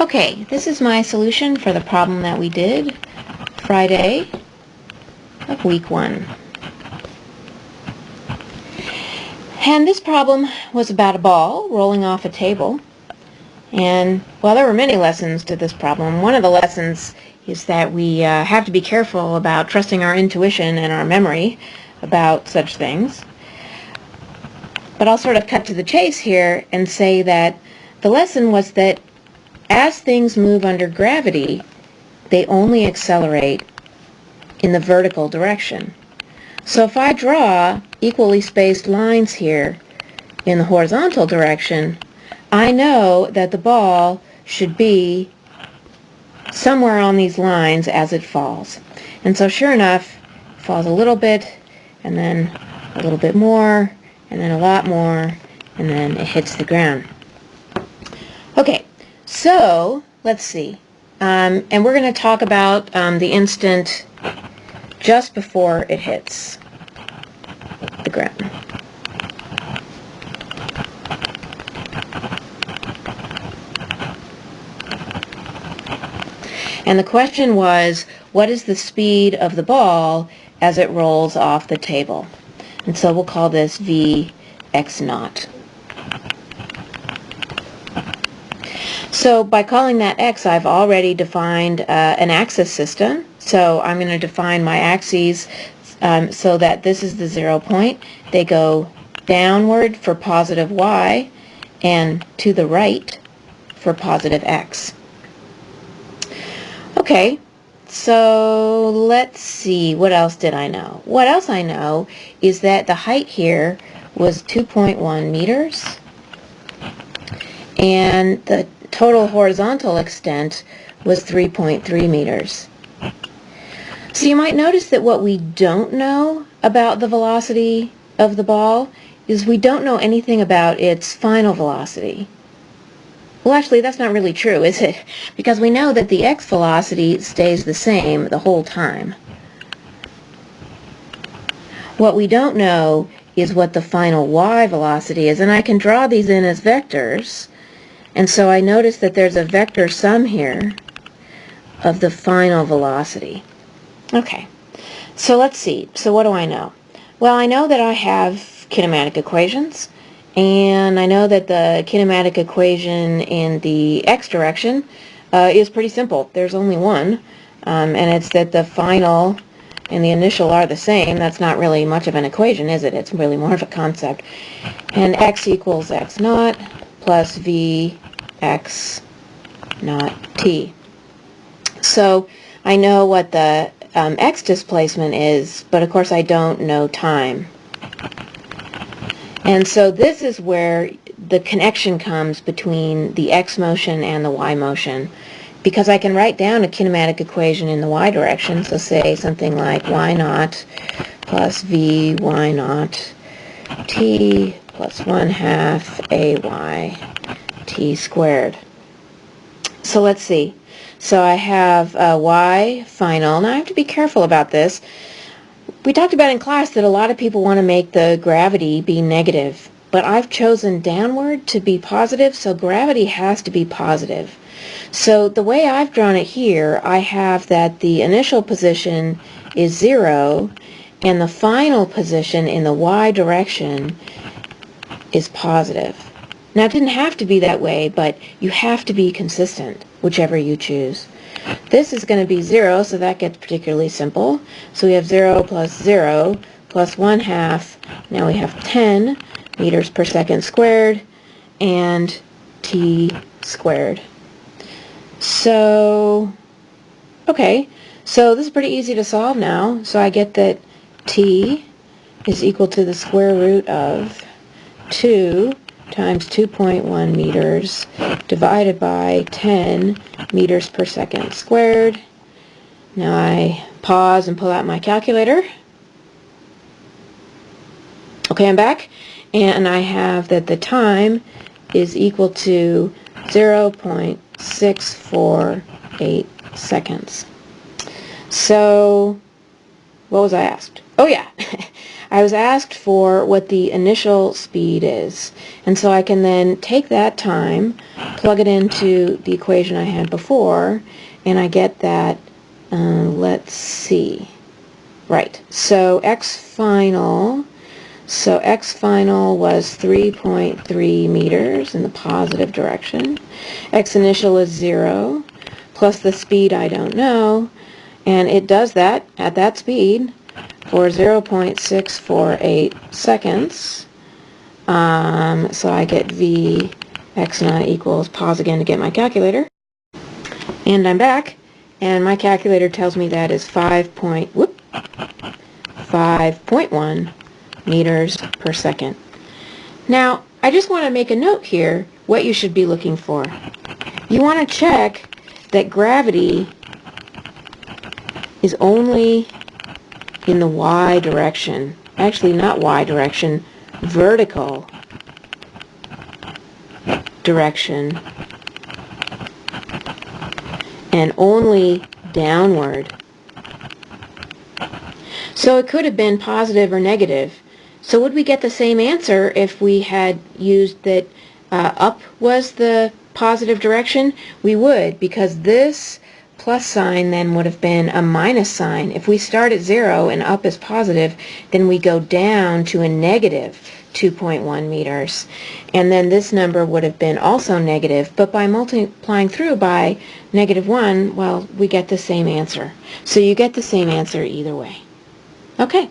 Okay, this is my solution for the problem that we did Friday of week 1. And this problem was about a ball rolling off a table. And, well, there were many lessons to this problem. One of the lessons is that we have to be careful about trusting our intuition and our memory about such things. But I'll sort of cut to the chase here and say that the lesson was that as things move under gravity, they only accelerate in the vertical direction. So if I draw equally spaced lines here in the horizontal direction, I know that the ball should be somewhere on these lines as it falls. And so sure enough, it falls a little bit, and then a little bit more, and then a lot more, and then it hits the ground. Okay, so let's see. And we're going to talk about the instant just before it hits the ground. And the question was, what is the speed of the ball as it rolls off the table? And so we'll call this Vx0. So by calling that x, I've already defined an axis system. So I'm going to define my axes so that this is the 0 point. They go downward for positive y and to the right for positive x. Okay, so let's see, what else did I know? What else I know is that the height here was 2.1 meters, and the total horizontal extent was 3.3 meters. So you might notice that what we don't know about the velocity of the ball is we don't know anything about its final velocity. Well, actually, that's not really true, is it? Because we know that the x velocity stays the same the whole time. What we don't know is what the final y velocity is, and I can draw these in as vectors. And so I notice that there's a vector sum here of the final velocity. Okay, so let's see. So what do I know? Well, I know that I have kinematic equations. And I know that the kinematic equation in the x direction is pretty simple. There's only one, and it's that the final and the initial are the same. That's not really much of an equation, is it? It's really more of a concept. And x equals x naught plus v x naught t. So I know what the x displacement is, but of course I don't know time. And so this is where the connection comes between the x motion and the y motion, because I can write down a kinematic equation in the y direction, so say something like y naught plus v y naught t plus 1/2 ay t squared. So let's see. So I have y final. Now I have to be careful about this. We talked about in class that a lot of people want to make the gravity be negative, but I've chosen downward to be positive, so gravity has to be positive. So the way I've drawn it here, I have that the initial position is 0, and the final position in the y direction is positive. Now it didn't have to be that way, but you have to be consistent, whichever you choose. This is going to be 0, so that gets particularly simple. So we have 0 plus 0 plus 1/2. Now we have 10 meters per second squared and t squared. So, okay, so this is pretty easy to solve now. So I get that t is equal to the square root of 2 times 2.1 meters divided by 10 meters per second squared. Now I pause and pull out my calculator. Okay, I'm back. And I have that the time is equal to 0.648 seconds. So, what was I asked? Oh yeah, I was asked for what the initial speed is, and so I can then take that time, plug it into the equation I had before, and I get that, let's see, right, so x final was 3.3 meters in the positive direction, x initial is 0, plus the speed I don't know, and it does that at that speed for 0.648 seconds. So I get v x naught equals, pause again to get my calculator, and I'm back, and my calculator tells me that is 5.1 meters per second. Now, I just want to make a note here what you should be looking for. You want to check that gravity is only in the y direction. Actually, not y direction, vertical direction, and only downward. So it could have been positive or negative. So would we get the same answer if we had used that up was the positive direction? We would, because this plus sign then would have been a minus sign. If we start at 0 and up is positive, then we go down to a negative 2.1 meters. And then this number would have been also negative, but by multiplying through by -1, well, we get the same answer. So you get the same answer either way. Okay.